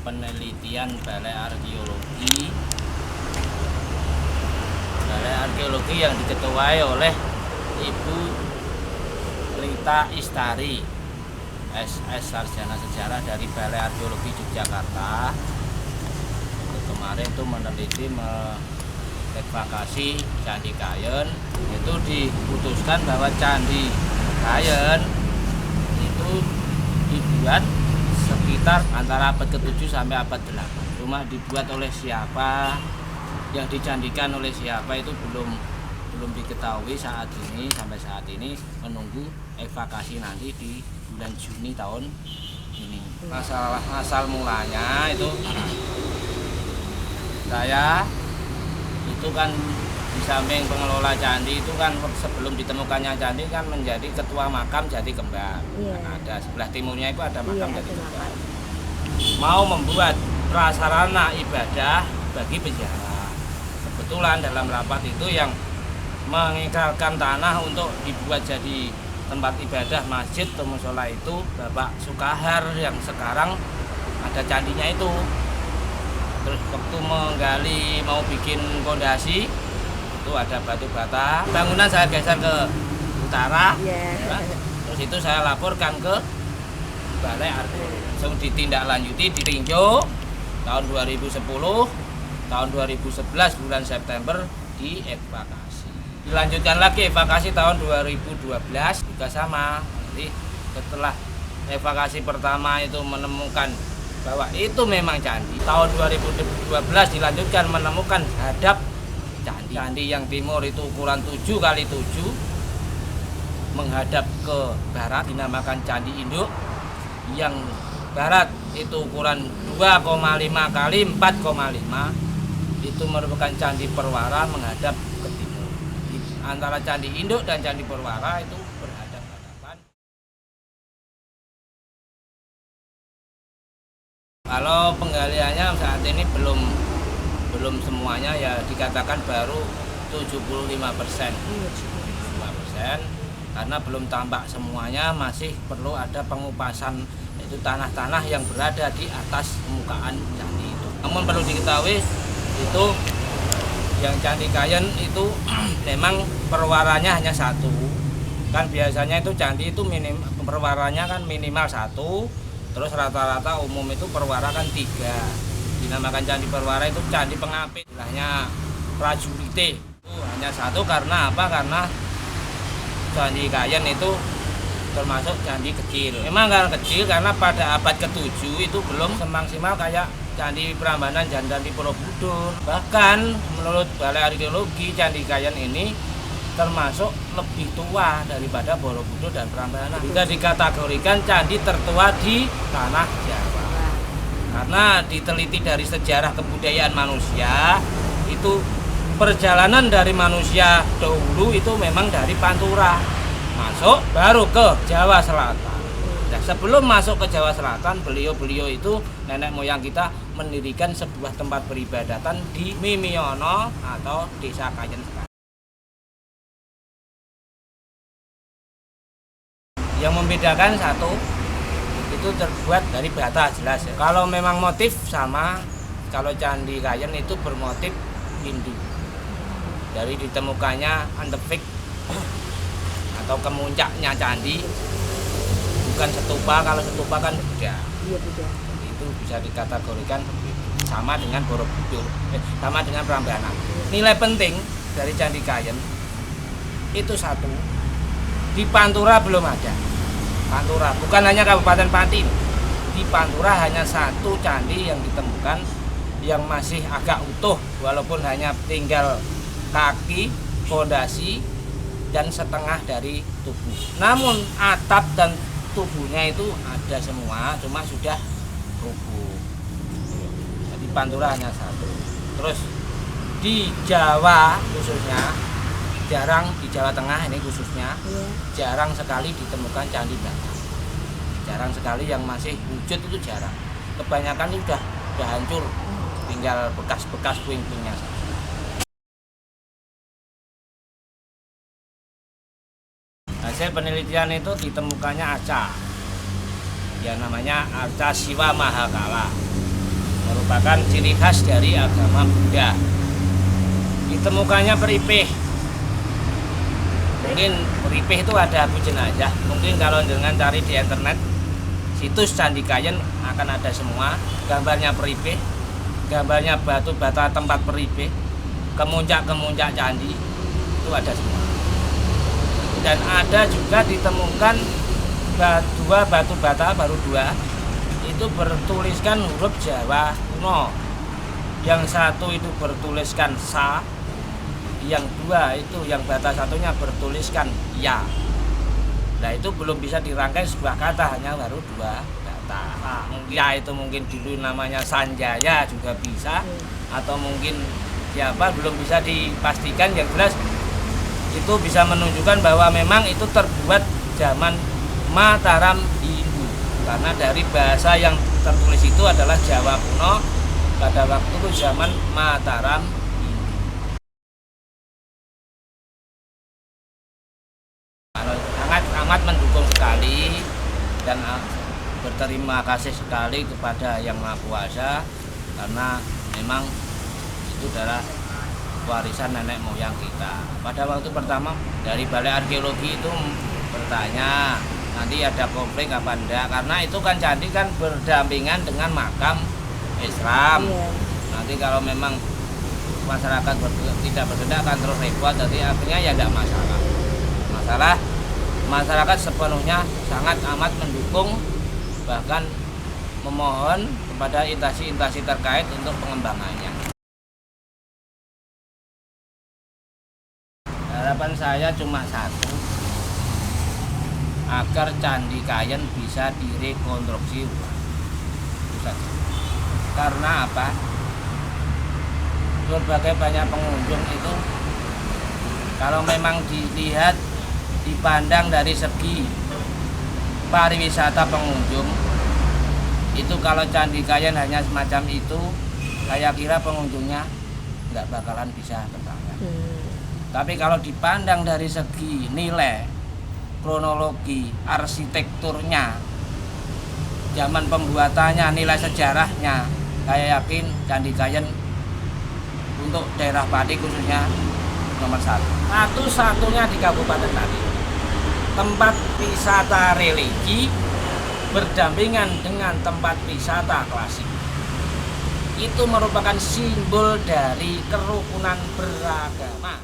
penelitian Balai Arkeologi. Balai Arkeologi yang diketuai oleh Ibu Rita Istari, SS Sarjana Sejarah dari Balai Arkeologi Yogyakarta. Kemarin itu meneliti evakuasi Candi Kayen. Itu diputuskan bahwa Candi Kayen itu dibuat sekitar antara abad ke-7 sampai abad 8. Cuma dibuat oleh siapa, yang dicandikan oleh siapa itu belum diketahui saat ini. Sampai saat ini menunggu evakuasi nanti di bulan Juni tahun ini. Masalah asal mulanya itu saya itu kan di samping pengelola candi itu kan sebelum ditemukannya candi kan menjadi ketua makam Jati Kembar. Ada sebelah timurnya itu ada makam Jati Kembar. Mau membuat prasarana ibadah bagi penjara. Kebetulan dalam rapat itu yang mengikrarkan tanah untuk dibuat jadi tempat ibadah masjid atau musola itu Bapak Sukahar yang sekarang ada candinya itu. Terus waktu menggali mau bikin pondasi itu ada batu bata, bangunan saya geser ke utara, ya. Terus itu saya laporkan ke Balai Arkeologi, langsung ditindaklanjuti, ditinjau tahun 2010, tahun 2011 bulan September dievakuasi. Dilanjutkan lagi evakuasi tahun 2012 juga sama. Nanti setelah evakuasi pertama itu menemukan bahwa itu memang candi. Tahun 2012 dilanjutkan menemukan hadap candi. Candi yang timur itu ukuran 7 kali 7 menghadap ke barat dinamakan Candi Induk. Yang barat itu ukuran 2,5 kali 4,5 itu merupakan Candi Perwara menghadap ke timur. Antara Candi Induk dan Candi Perwara itu berhadap-hadapan. Kalau penggaliannya saat ini belum semuanya, ya dikatakan baru 75%. 75%, karena belum tambak semuanya, masih perlu ada pengupasan, yaitu tanah-tanah yang berada di atas permukaan candi itu. Namun perlu diketahui itu yang Candi Kayen itu memang perwaranya hanya satu. Kan biasanya itu candi itu perwaranya kan minimal 1. Terus rata-rata umum itu perwara kan 3. Dinamakan Candi Perwara itu candi pengapit. Istilahnya prajurite. Itu hanya 1 karena apa? Karena Candi Kayen itu termasuk candi kecil. Memang kan kecil karena pada abad ke-7 itu belum semaksimal kayak Candi Prambanan dan Candi Borobudur. Bahkan menurut Balai Arkeologi Candi Kayen ini termasuk lebih tua daripada Borobudur dan Prambanan. Juga dikategorikan candi tertua di tanah Jawa. Karena diteliti dari sejarah kebudayaan manusia, itu perjalanan dari manusia dahulu itu memang dari Pantura masuk baru ke Jawa Selatan. Nah, sebelum masuk ke Jawa Selatan, beliau-beliau itu nenek moyang kita mendirikan sebuah tempat peribadatan di Mimiono atau Desa Kayen. Yang membedakan satu, itu terbuat dari bata jelas ya. Kalau memang motif sama, kalau Candi Kayen itu bermotif Hindu. Dari ditemukannya antefik atau kemuncaknya candi, bukan stupa. Kalau stupa kan Buddha. Itu bisa dikategorikan sama dengan Borobudur, sama dengan Prambanan. Nilai penting dari Candi Kayen itu satu, di Pantura belum ada. Pantura bukan hanya Kabupaten Pati, di Pantura hanya 1 candi yang ditemukan yang masih agak utuh, walaupun hanya tinggal kaki, fondasi, dan setengah dari tubuh. Namun atap dan tubuhnya itu ada semua, cuma sudah rubuh. Jadi Pantura hanya 1. Terus di Jawa khususnya jarang, di Jawa Tengah ini khususnya jarang sekali ditemukan candi bata. Jarang sekali yang masih wujud, itu jarang. Kebanyakan sudah hancur, tinggal bekas-bekas puing-puingnya. Hasil penelitian itu ditemukannya arca, yang namanya arca Siwa Mahakala. merupakan ciri khas dari agama Buddha. Ditemukannya peripih. Mungkin peripih itu ada abu jenazah. Mungkin kalau dengan cari di internet situs Candi Kayen akan ada semua gambarnya peripih, gambarnya batu bata tempat peripih, kemuncak candi itu ada semua. Dan ada juga ditemukan dua batu bata baru dua itu bertuliskan huruf Jawa kuno. Yang satu itu bertuliskan sa, yang dua itu yang bata satunya bertuliskan ya. Nah itu belum bisa dirangkai sebuah kata, hanya baru dua kata. Ya itu mungkin dulu namanya Sanjaya juga bisa, atau mungkin siapa belum bisa dipastikan. Yang jelas itu bisa menunjukkan bahwa memang itu terbuat zaman Mataram Hindu, karena dari bahasa yang tertulis itu adalah Jawa kuno pada waktu itu zaman Mataram. Sangat mendukung sekali dan berterima kasih sekali kepada Yang Maha Kuasa, karena memang itu adalah warisan nenek moyang kita. Pada waktu pertama dari Balai Arkeologi itu bertanya nanti ada konflik apa enggak, karena itu kan candi kan berdampingan dengan makam Islam. Nanti kalau memang masyarakat tidak berkehendak akan terus repot, jadi akhirnya ya tidak masalah. Masyarakat sepenuhnya sangat amat mendukung, bahkan memohon kepada instansi-instansi terkait untuk pengembangannya. Harapan saya cuma satu, agar Candi Kayen bisa direkonstruksi ulang. Karena apa? Berbagai banyak pengunjung itu kalau memang dilihat, dipandang dari segi pariwisata pengunjung, itu kalau Candi Kayen hanya semacam itu, saya kira pengunjungnya nggak bakalan bisa tertangkap. Tapi kalau dipandang dari segi nilai, kronologi, arsitekturnya, zaman pembuatannya, nilai sejarahnya, saya yakin Candi Kayen untuk daerah Pati khususnya nomor satu-satunya di Kabupaten Pati. Tempat wisata religi berdampingan dengan tempat wisata klasik. Itu merupakan simbol dari kerukunan beragama.